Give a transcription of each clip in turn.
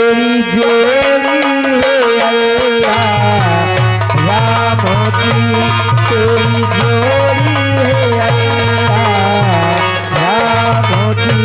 तेरी जोड़ी है अल्लाह राम की, तेरी जोड़ी है अल्लाह राम की।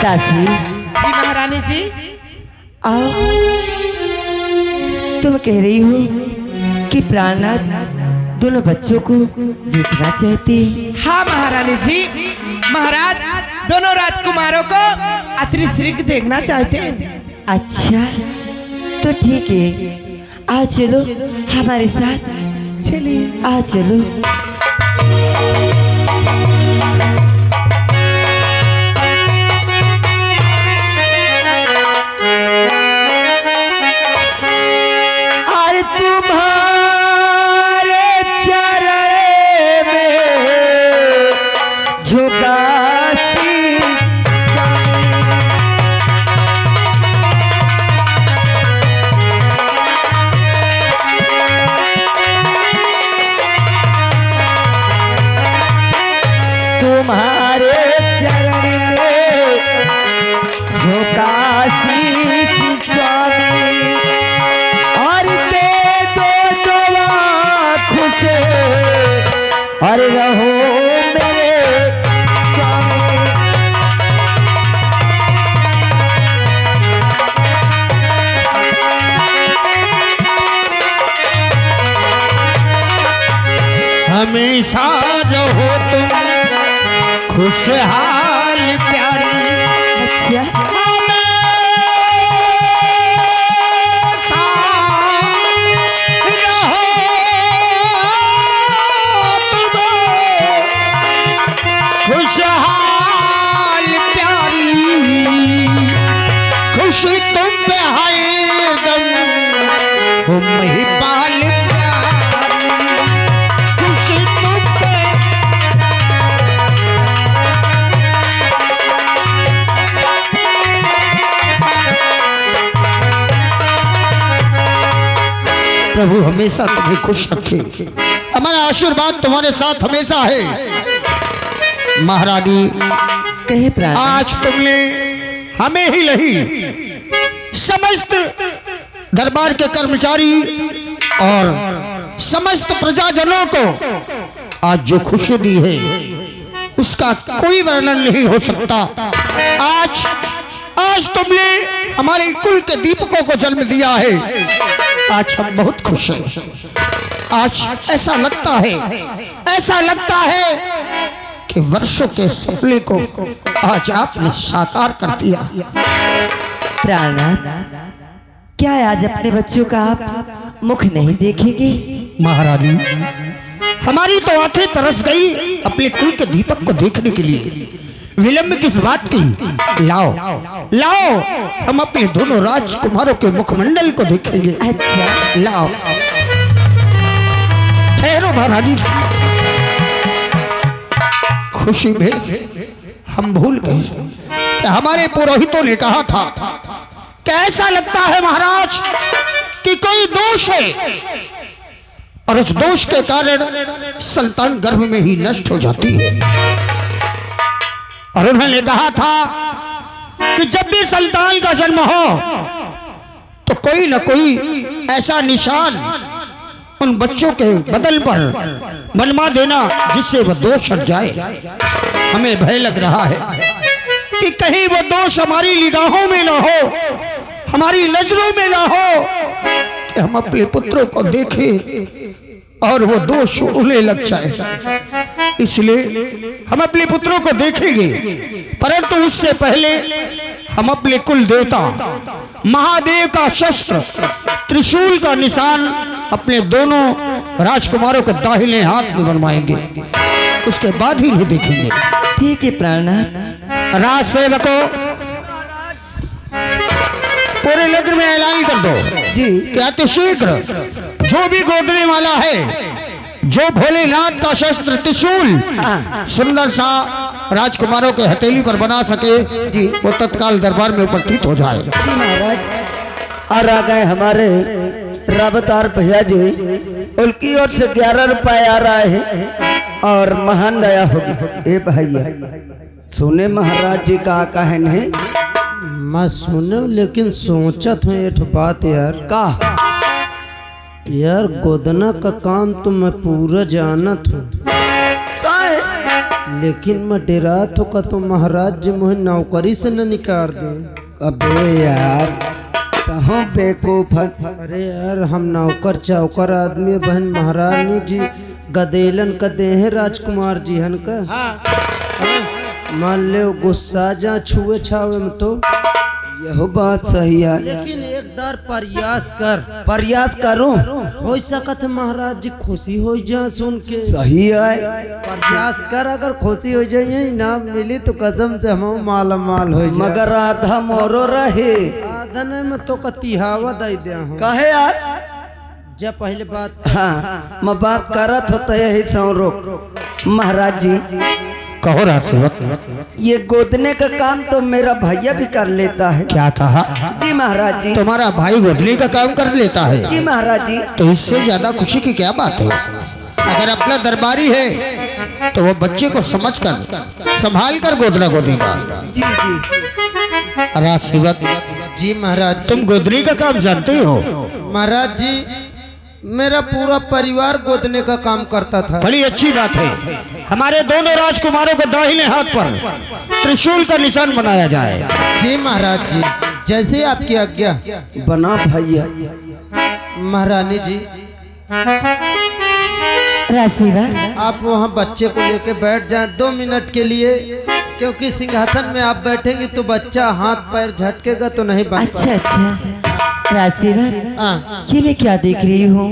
दासी जी महारानी जी। आओ, तुम कह रही हो कि प्राणनाथ दोनों बच्चों को देखना चाहती है। हाँ महारानी जी, महाराज दोनों राजकुमारों को अतिश्रीक देखना चाहते हैं। अच्छा तो ठीक है, आ चलो हमारे साथ। चलिए आ चलो। तुम्हारे चरण में झुका शीश स्वामी, और दे दो दुआ खुश और रहो मेरे स्वामी। हमेशा रहो तुम खुशहाल प्यारी। अच्छा खुशहाल प्यारी, खुशी तुम पे है दम तुम ही पाल प्यारी, खुशी तुम पे। प्रभु हमेशा तुम्हें खुश रखे, हमारा आशीर्वाद तुम्हारे साथ हमेशा है। महारानी कहे प्राण, आज तुमने हमें ही नहीं समस्त दरबार के कर्मचारी और समस्त प्रजाजनों को आज जो खुशी दी है इसका कोई वर्णन नहीं हो सकता। आज आज तुमने हमारे कुल के दीपकों को जन्म दिया है। आज हम बहुत खुश हैं। आज ऐसा लगता है कि वर्षों के सपने को आज आपने साकार कर दिया। प्राणनाथ, क्या आज अपने बच्चों का आप मुख नहीं देखेंगे? महारानी, हमारी तो आंखें तरस गई अपने कुल के दीपक को देखने के लिए। विलंब किस बात की? लाओ लाओ, हम अपने दोनों राजकुमारों के मुखमंडल को देखेंगे। अच्छा, लाओ, ठहरो महारानी। खुशी में हम भूल गए कि हमारे पुरोहितों ने कहा था कि ऐसा लगता है महाराज कि कोई दोष है और उस दोष के कारण संतान गर्भ में ही नष्ट हो जाती है। और उन्होंने कहा था कि जब भी संतान का जन्म हो तो कोई न कोई ऐसा निशान उन बच्चों के बदन पर बनवा देना जिससे वह दोष हट जाए। हमें भय लग रहा है कि कहीं वो दोष हमारी निगाहों में ना हो, हमारी नजरों में ना हो, कि हम अपने पुत्रों को देखें और वो दोष उन्हें लग जाए। इसलिए हम अपने पुत्रों को देखेंगे, परंतु उससे पहले हम अपने कुल देवता महादेव का शस्त्र त्रिशूल का निशान अपने दोनों राजकुमारों के दाहिने हाथ में बनवाएंगे। उसके बाद ही नहीं देखेंगे। ठीक है प्राणनाथ। राज सेवकों, पूरे नगर में ऐलान कर दो जी कि अतिशीघ्र जो भी गोदने वाला है, जो भोलेनाथ का शस्त्र त्रिशूल सुंदर सा राजकुमारों के हथेली पर बना सके जी, वो तत्काल दरबार में उपस्थित हो जाए। जी महाराज। और आ गए हमारे रावतार भैया जी, उनकी ओर से 11 रुपए आ रहा है और महान दया होगी। ए भैया सुने महाराज जी का कहन है। मैं सुने लेकिन सोचत हूँ एक बात यार। का यार गोदना का काम तो मैं पूरा जानत हूँ, लेकिन मैं डरात हूँ का तो महाराज जी मुझे नौकरी से न निकाल दे। अबे यार कहो बेवकूफ। अरे यार हम नौकर चौकर आदमी बहन महारानी जी गदेलन का दे हैं राजकुमार जी हन का। मान ले गुस्सा जा छुए छावे में तो यह बात सही है, लेकिन एक दार प्रयास करूं। हो सकत है महाराज जी खुशी हो जा सुन के। सही है, प्रयास कर, अगर खुशी हो जाए इनाम मिली तो कसम से हम माला माल हो जाए। मगर आधा मोरो रहे आधन में तो कतिहावा दे दे हूं। कहे यार जब पहले बात हाँ मैं बात करत होता यही सौरो। महाराज जी कहो राज सेवक। ये गोदने का काम तो मेरा भैया भी कर लेता है। क्या कहा? जी महाराज जी। तुम्हारा भाई गोदने का काम कर लेता है? जी महाराज जी। तो इससे ज्यादा खुशी की क्या बात है? अगर अपना दरबारी है तो वो बच्चे को समझकर संभाल कर गोदना गोदेगा। जी जी। राज सेवक जी महाराज। तुम गोदने का काम जानते हो? महाराज जी मेरा पूरा परिवार गोदने का काम करता था। बड़ी अच्छी बात है। हमारे दोनों राजकुमारों के दाहिने हाथ पर त्रिशूल का निशान बनाया जाए। जी महाराज जी, जैसे आपकी आज्ञा। बना भैया। महारानी जी आप वहाँ बच्चे को लेके बैठ जाएं 2 मिनट के लिए, क्योंकि सिंहासन में आप बैठेंगे तो बच्चा हाथ पैर झटकेगा तो नहीं बन। अच्छा अच्छा राजदेवर, हाँ। ये मैं क्या देख रही हूँ?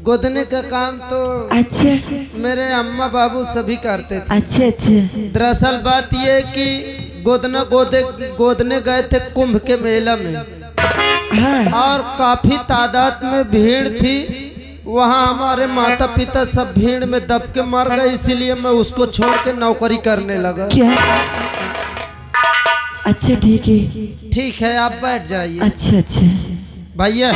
गोदने का काम तो अच्छा मेरे अम्मा बाबू सभी करते थे। अच्छा अच्छा। दरअसल बात ये कि गोदने गए थे कुंभ के मेला में। हाँ और काफी तादाद में भीड़ थी वहाँ। हमारे माता पिता सब भीड़ में दब के मर गए, इसीलिए मैं उसको छोड़ के नौकरी करने लगा। क्या? अच्छा ठीक है। ठीक है आप बैठ जाइए। अच्छा अच्छा भैया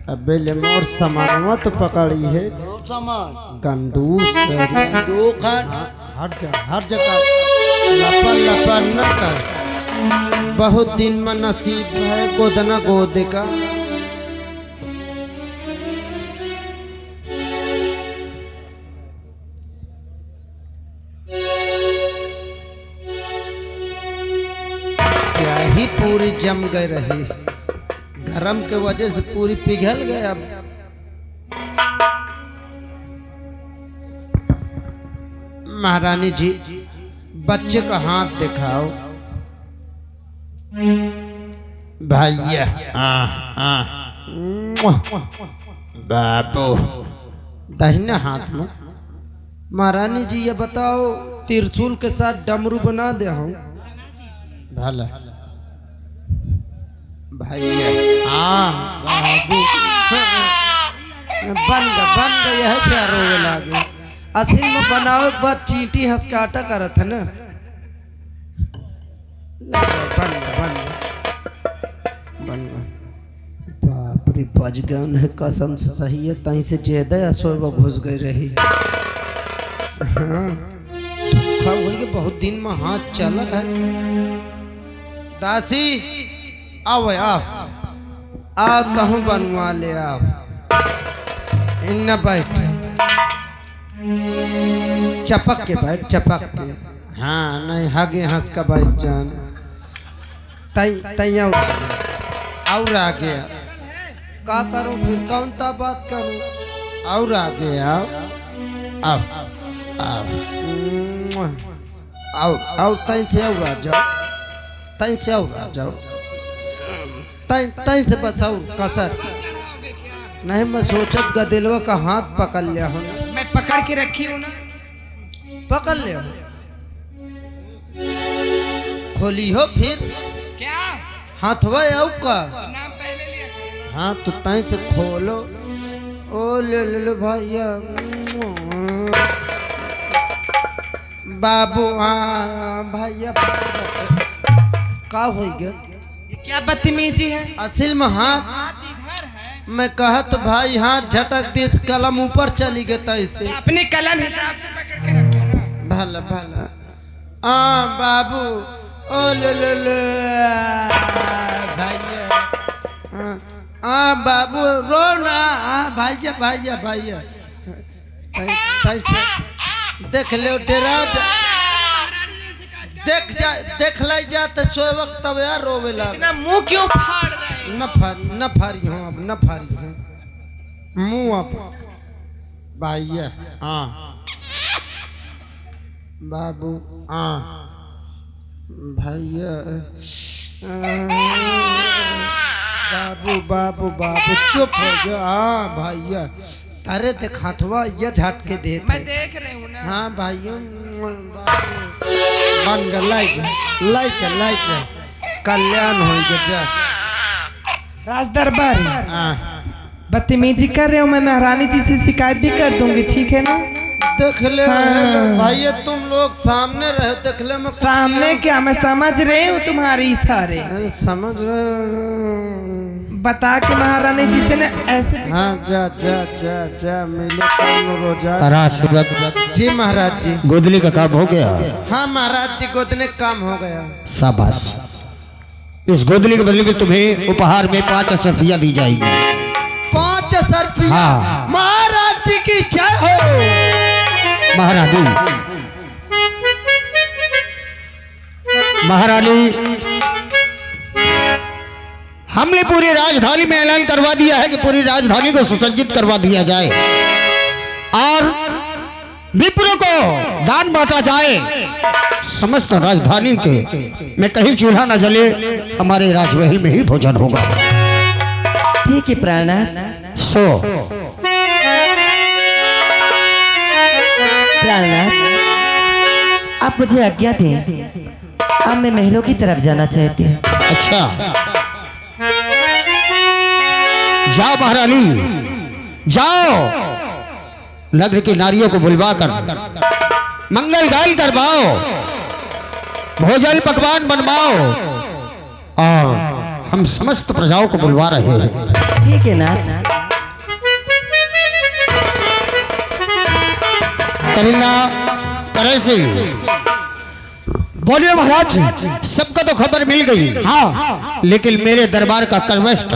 अबे ले मोर सामानवा तो पकड़ी है। गंडूस हर जगह लपन लपन न कर। बहुत दिन में नसीब है गोदना गोदे का। भी पूरी जम गई रही, गरम के वजह से पूरी पिघल गए। अब महारानी जी बच्चे का हाथ दिखाओ भैया। बाबू दाहिने हाथ में। महारानी जी ये बताओ त्रिशूल के साथ डमरू बना दे हूँ भला भैया। बाबू बन गए यह क्या रोवे लागे। असल में बनाओ एक बार चींटी हंसकाटा करत है ना। बन बाप रे बज गए उन्हें कसम से सही है तहीं से ज्यादा असोबा घुस गई रही। हाँ हुई बहुत दिन में हाथ चला है। दासी आओ आओ तहु बनवा ले आओ। इन बैठ चपक के बैठ चपक के। हाँ नहीं हगे हंस का बैठ जान तैया और आ गया का करो फिर कौन ता बात करो। और आ गया आओ आओ आओ तैं से और आ जाओ तैं से और आ जाओ तैं से बचाओ कसर नहीं। मैं सोचत गदिलवा का हाथ पकड़ लिया हूँ। मैं पकड़ के रखी हूँ ना। पकड़ ले खोली हो फिर क्या हाथवा आओ का। नाम पहले लिया। हाँ तो तैं से खोलो। ओ ले भैया बाबू। हाँ भैया का हो गया। क्या बदतमीजी है। असल में हाथ इधर है। मैं कहा तो भाई हाथ झटक दे कलम ऊपर चली गई तैसे। अपने कलम हिसाब से पकड़ के रखो ना। भला भला बाबू। ओ ले भैया बाबू रो ना। भैया भैया भैया देख ले डेरा देख ले जाते सो वक्त तब यार रोवे लगा। इतना मुंह क्यों फाड़ रहे हो। न फारी हूँ अब न फारी हूँ मुँह अब भैया। हाँ बाबू भैया बाबू बाबू बाबू चुप हो जा। हाँ भैया तारे देख हाथवा ये झटके देते। मैं देख रही हूँ ना। हाँ भाइयों बन गया लाई जा कल्याण हो गया। राज दरबार हाँ बदतमीजी कर रहे हो। मैं महारानी जी से शिकायत भी कर दूंगी ठीक है ना। देख ले हाँ। भाई तुम लोग सामने रहे देख ले। मैं सामने क्या मैं समझ रही हूँ तुम्हारे इशारे। अरे समझ रहे बता के महारानी जी से ना ऐसे। हाँ जा जा जा जा मिले कौन रोजा। तारा सेवक जी महाराज जी गोदली का काम हो गया। हाँ महाराज जी गोदने काम हो गया। शाबाश। इस गोदली के बदले में तुम्हें उपहार में 5 रुपया दी जाएगी। 5 रुपया। हाँ। महाराज जी की जय हो। महारानी हमने पूरी राजधानी में ऐलान करवा दिया है कि पूरी राजधानी को सुसज्जित करवा दिया जाए और विप्रों को दान बांटा जाए। समस्त राजधानी के में कहीं चूल्हा न जले, हमारे राजमहल में ही भोजन होगा। ठीक है प्राणनाथ। सो प्राणनाथ आप मुझे आज्ञा दें। अब मैं महलों की तरफ जाना चाहती हूँ। अच्छा जाओ महारानी जाओ। नगर की नारियों को बुलवा कर मंगल गान करवाओ, भोजन पकवान बनवाओ और हम समस्त प्रजाओं को बुलवा रहे हैं। ठीक है नाथ। करीना करेसी बोलिए महाराज। सबको तो खबर मिल गई। हाँ लेकिन मेरे दरबार का करवस्ट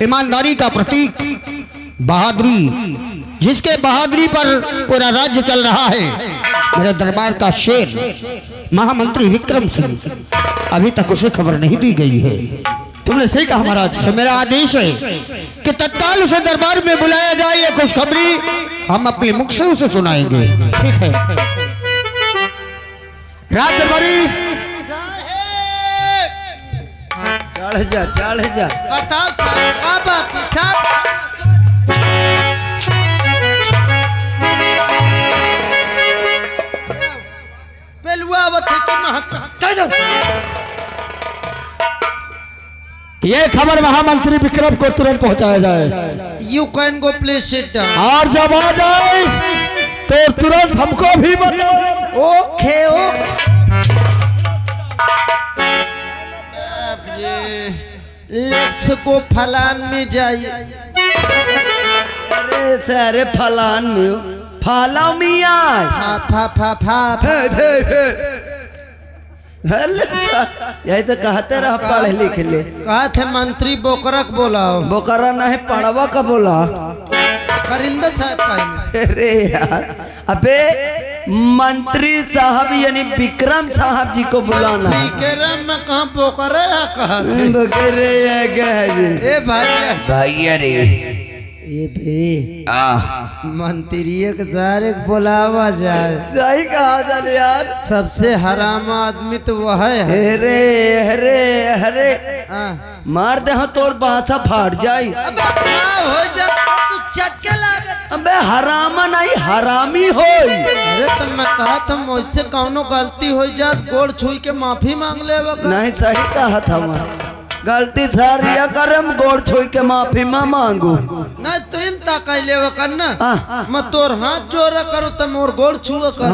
ईमानदारी का प्रतीक, बहादुरी जिसके बहादुरी पर पूरा राज्य चल रहा है, मेरे दरबार का शेर महामंत्री विक्रम सिंह, अभी तक उसे खबर नहीं दी गई है। तुमने सही कहा महाराज। तो मेरा आदेश है कि तत्काल उसे दरबार में बुलाया जाए। ये खुशखबरी हम अपने मुख से उसे सुनाएंगे। ठीक है। रात दरबारी चढ़ जा बताओ साहब का बात है साहब। पेलुआ बते के महत्ता ये खबर महामंत्री विक्रम को तुरंत पहुंचाया जाए। You can go please sit down. और जब आ जाए तो तुरंत हमको भी बताओ। ओके लेट्स गो फलान में जाइए। अरे सारे फलान में फाला मिया फा फा फा फा यही तो कहते रहा पढ़े लिख ले। कहा थे मंत्री बोकरक बोलाओ। बोकरा नहीं पढ़वा का बोला। करिंदा साहब का। अरे यार अबे मंत्री साहब यानी विक्रम साहब जी को बुलाना है। विक्रम में कहा बोकरा कहा बकरे ए भाई भैया रे ये भी मंत्री एक बुलावा जाए। सही कहा था यार। सबसे हराम आदमी तो वह है। अरे अरे अरे मार दे तोर बासा फाट जाई। अबे हो जाता तू चटके लागत। अबे हरामा नहीं हरामी हो। अरे तो मैं कहा था मुझसे कौनो गलती हो जात गोड़ छुई के माफी मांग ले। नहीं सही कहा था मैं गलती सारिया करम गोड़ छुई के माफी मां मांगू। नहीं तो इन ताकैले करना मैं तोर हाथ जोड़ा करो तो मोर गोड़ छुआ कर।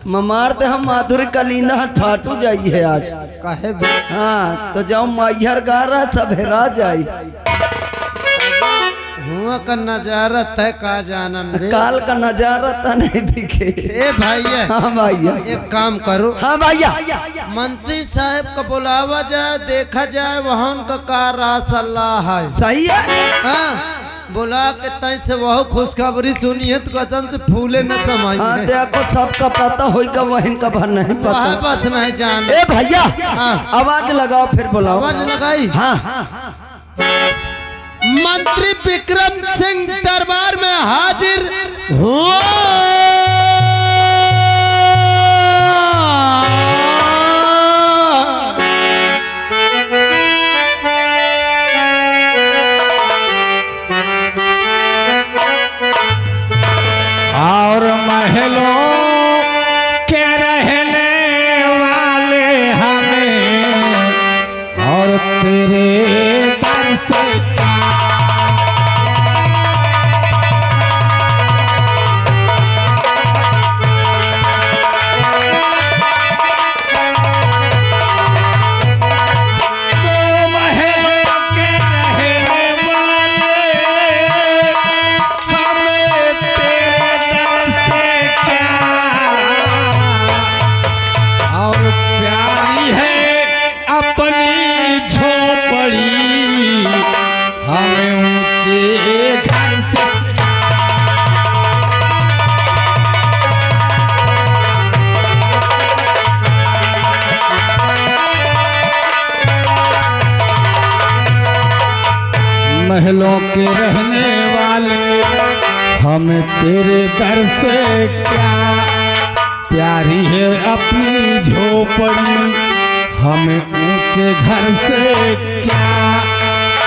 मार दे हम माधुरी कलिंदा हाथ फाटू जाई है आज। काहे हाँ तो जाओ मैहर गा रहा सब हेरा जाई। हुआ का नजारा तय का जानन बे। काल का नजारा तो नहीं दिखे। ए भैया हाँ भैया एक काम करो। हाँ भैया मंत्री साहब का बुलावा जाए देखा जाए वहाँ उनका का सलाह है। सही है। हाँ बुला के तय से वह खुशखबरी सुनिए तो कसम से फूले न समाई। हाँ देखो सबका पता होगा वही का भर नहीं पता। बस नहीं जान। ए भैया हाँ आवाज लगाओ फिर बुलाओ। आवाज लगाई। हाँ मंत्री विक्रम सिंह दरबार में हाजिर हुआ। और महलों के रहने वाले हमें और तेरे दर से महलों के रहने वाले हमें तेरे दर से क्या प्यारी है अपनी झोपड़ी हमें ऊंचे घर से क्या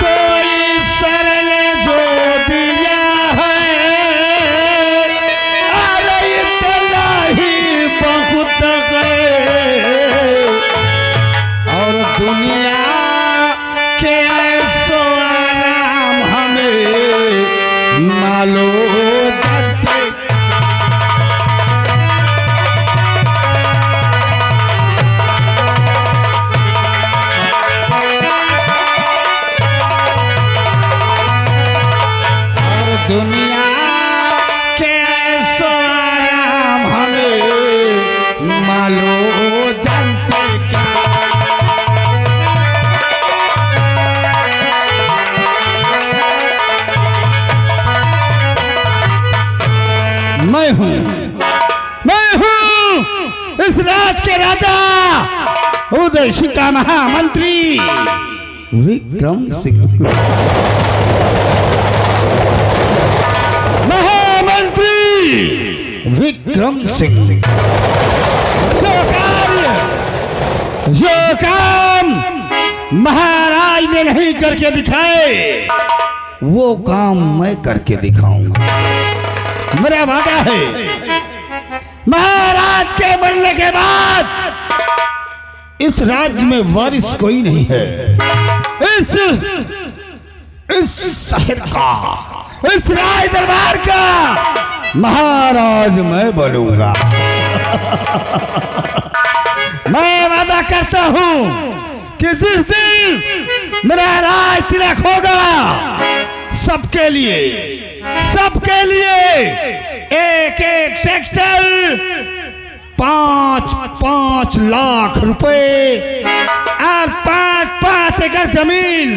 कोई ईश्वर ने जो दिया है अरे इतना ही बहुत है और दुनिया के ऐसो आराम हमें मालो दर से इस राज के राजा उदय सिंह का महामंत्री विक्रम सिंह। महामंत्री विक्रम सिंह जो काम महाराज ने नहीं करके दिखाए वो काम मैं करके दिखाऊंगा। मेरा वादा है महाराज के मरने के बाद इस राज्य में वारिस कोई नहीं है। इस शहर का, इस राज दरबार का महाराज मैं बनूंगा। मैं वादा करता हूं कि जिस दिन मेरा राज तिलक होगा सबके लिए एक एक ट्रैक्टर 5-5 लाख रुपए और 5-5 एकड़ जमीन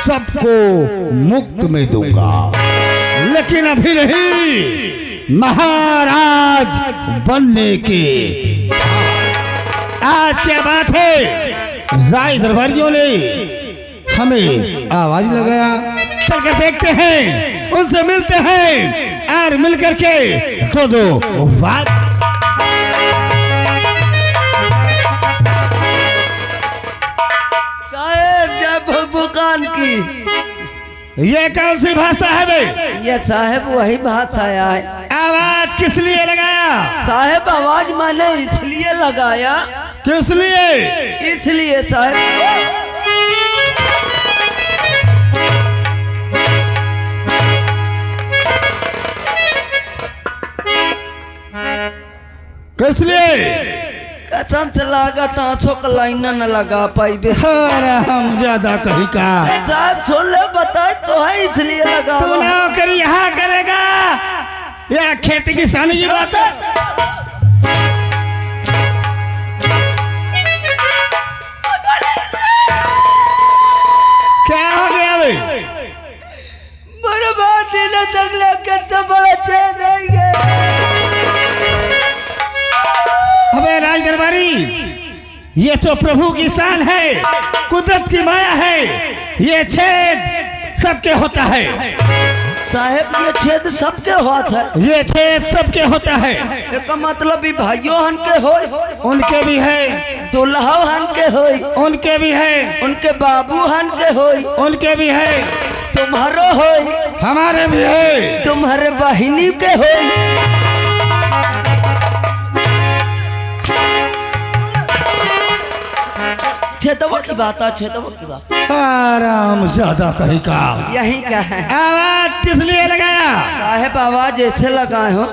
सबको मुफ्त में दूंगा। लेकिन अभी नहीं, महाराज बनने के आज क्या बात है, राय दरबारियों ने हमें आवाज लगाया, चलकर देखते हैं, उनसे मिलते हैं और मिलकर के दो बात। साहेब जय भगवान की। ये कौन सी भाषा है बे? ये साहेब वही भाषा है। आवाज किस लिए लगाया? साहेब आवाज मैंने इसलिए लगाया। किस लिए? इसलिए साहेब किस लिए? कसम से लागत आंसू का लाइन न लगा पाई बे। अरे हम ज्यादा कहीं का साहब सुन ले, बताए तो है इसलिए लगा। तू नौकरी यहाँ करेगा या खेती किसानी की बात है? क्या हो गया भाई? बर्बादी ने दंगला करते बड़ा चैन है। अबे राज दरबारी, ये तो प्रभु की शान है, कुदरत की माया है। ये छेद सबके होता है साहेब, ये छेद सबके हाथ है। ये छेद सबके होता है। इसका मतलब भी भाइयों हन के होय, उनके भी है, दुल्हा हन के होय, उनके भी है, उनके बाबू हन के होय, उनके भी है, तुम्हारो होय, हमारे भी है, तुम्हारे बहिनी के होय। छेदवा की बात है, छेदवा की बात। आराम ज्यादा कहीं का। यही क्या है? आवाज किस लिए लगाया? साहेब आवाज ऐसे लगाए हो,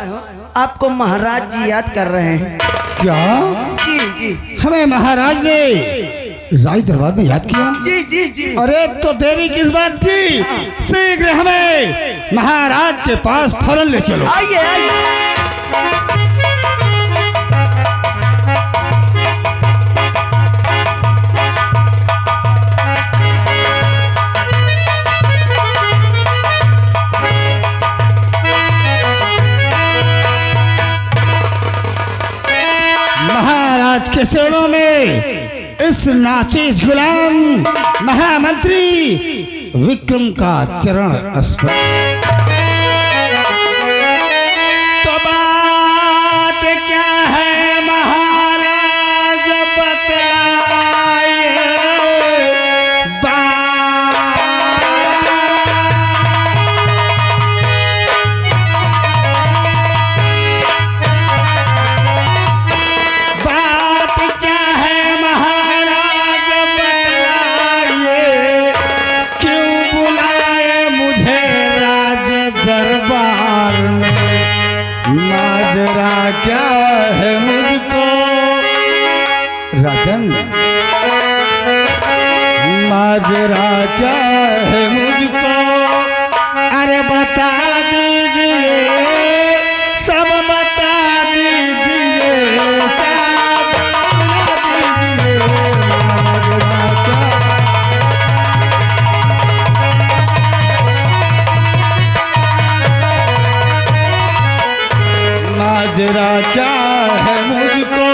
आपको महाराज जी याद कर रहे हैं। क्या? जी जी हमें महाराज ने राज दरबार में याद किया? जी जी जी। अरे तो देरी किस बात की? शीघ्र हमें महाराज के पास फौरन ले चलो। आइए आइए। महाराज के चरणों में इस नाचीज गुलाम महामंत्री विक्रम का चरण स्पर्श। तो बात क्या है महाराज बतलाइए, क्या है मुझको राजन, माजरा क्या है मुझको, अरे बता दीजिए, सब बता दीजिए, सब बता दीजिए, माजरा क्या है मुझको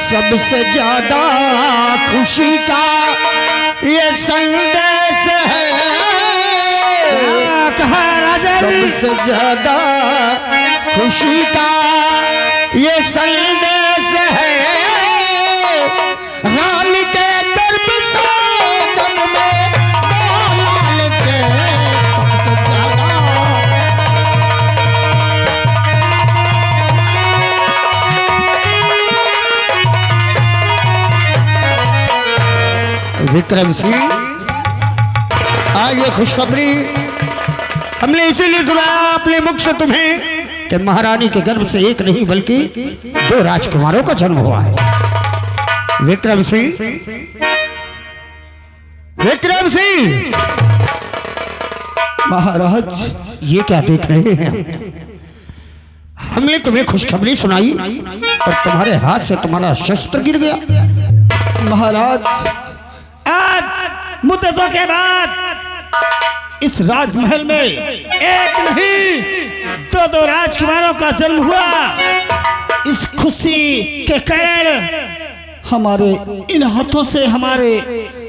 सबसे ज्यादा खुशी का ये संदेश है, कहा राजा सबसे ज्यादा खुशी का ये संदेश है, रानी के गर्भ से जन्मे दो लाल के सबसे ज्यादा। विक्रम सिंह, आज ये खुशखबरी हमने इसीलिए सुनाया अपने मुख से तुम्हें कि महारानी के गर्भ से एक नहीं बल्कि 2 राजकुमारों का जन्म हुआ है। विक्रम सिंह, विक्रम सिंह, महाराज ये क्या देख रहे हैं? हमने तुम्हें खुशखबरी सुनाई और तुम्हारे हाथ से तुम्हारा शस्त्र गिर गया। महाराज, आज मुद्दतों के बाद इस राजमहल में एक नहीं 2 राजकुमारों का जन्म हुआ। इस खुशी के कारण हमारे इन हाथों से हमारे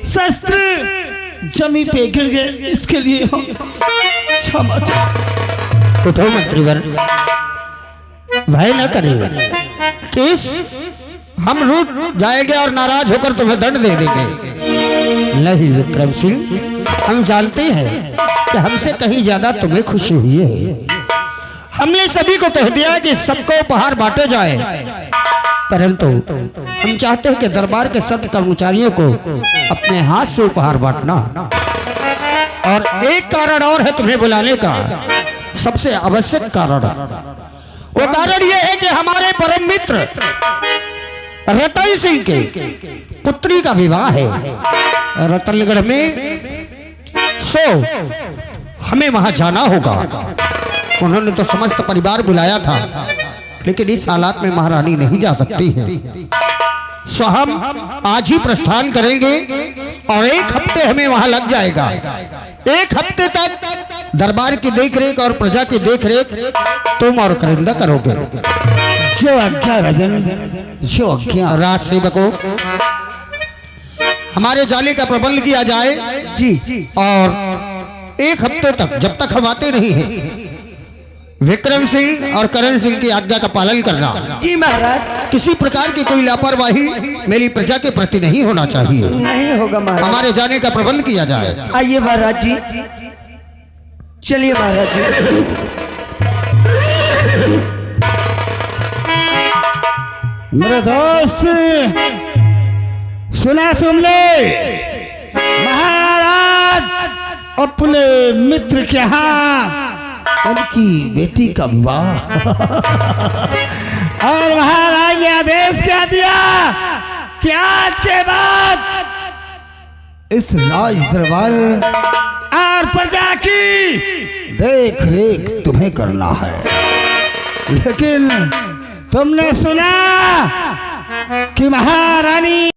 शस्त्र जमीन पे गिर गए, इसके लिए हम क्षमा चाहते। उठो मंत्रीवर, भय न करिए। किस हम रूठ जाएंगे और नाराज होकर तुम्हें दंड दे देंगे। नहीं विक्रम सिंह, हम जानते हैं कि हमसे कहीं ज्यादा तुम्हें खुशी हुई है। हमने सभी को कह दिया कि सबको उपहार बांटे जाए, परंतु हम चाहते हैं कि दरबार के सब कर्मचारियों को अपने हाथ से उपहार बांटना। और एक कारण और है तुम्हें बुलाने का, सबसे आवश्यक कारण। वो कारण ये है कि हमारे परम मित्र रतन सिंह के पुत्री का विवाह है रतनगढ़ में, सो हमें वहां जाना होगा। उन्होंने तो समस्त परिवार बुलाया था, लेकिन इस हालात में महारानी नहीं जा सकती है। सो हम आज ही प्रस्थान करेंगे और 1 हफ्ते हमें वहां लग जाएगा। 1 हफ्ते तक दरबार की देखरेख और प्रजा की देखरेख तुम और करिंदा करोगे। जो आज्ञा राजन, जो आज्ञा। राज सेवकों, हमारे जाने का प्रबंध किया जाए जी। और 1 हफ्ते तक, जब तक हम आते नहीं हैं, विक्रम सिंह और करण सिंह की आज्ञा का पालन करना। जी महाराज। किसी प्रकार की कोई लापरवाही मेरी प्रजा के प्रति नहीं होना चाहिए। नहीं होगा महाराज। हमारे जाने का प्रबंध किया जाए। आइए महाराज जी, चलिए महाराज जी। मेरे दोस्त, सुना तुमने? महाराज अपने मित्र के यहाँ उनकी बेटी का विवाह और महाराज ने आदेश क्या दिया कि आज के बाद इस राज दरबार और प्रजा की देख रेख तुम्हें करना है। लेकिन तुमने सुना कि महारानी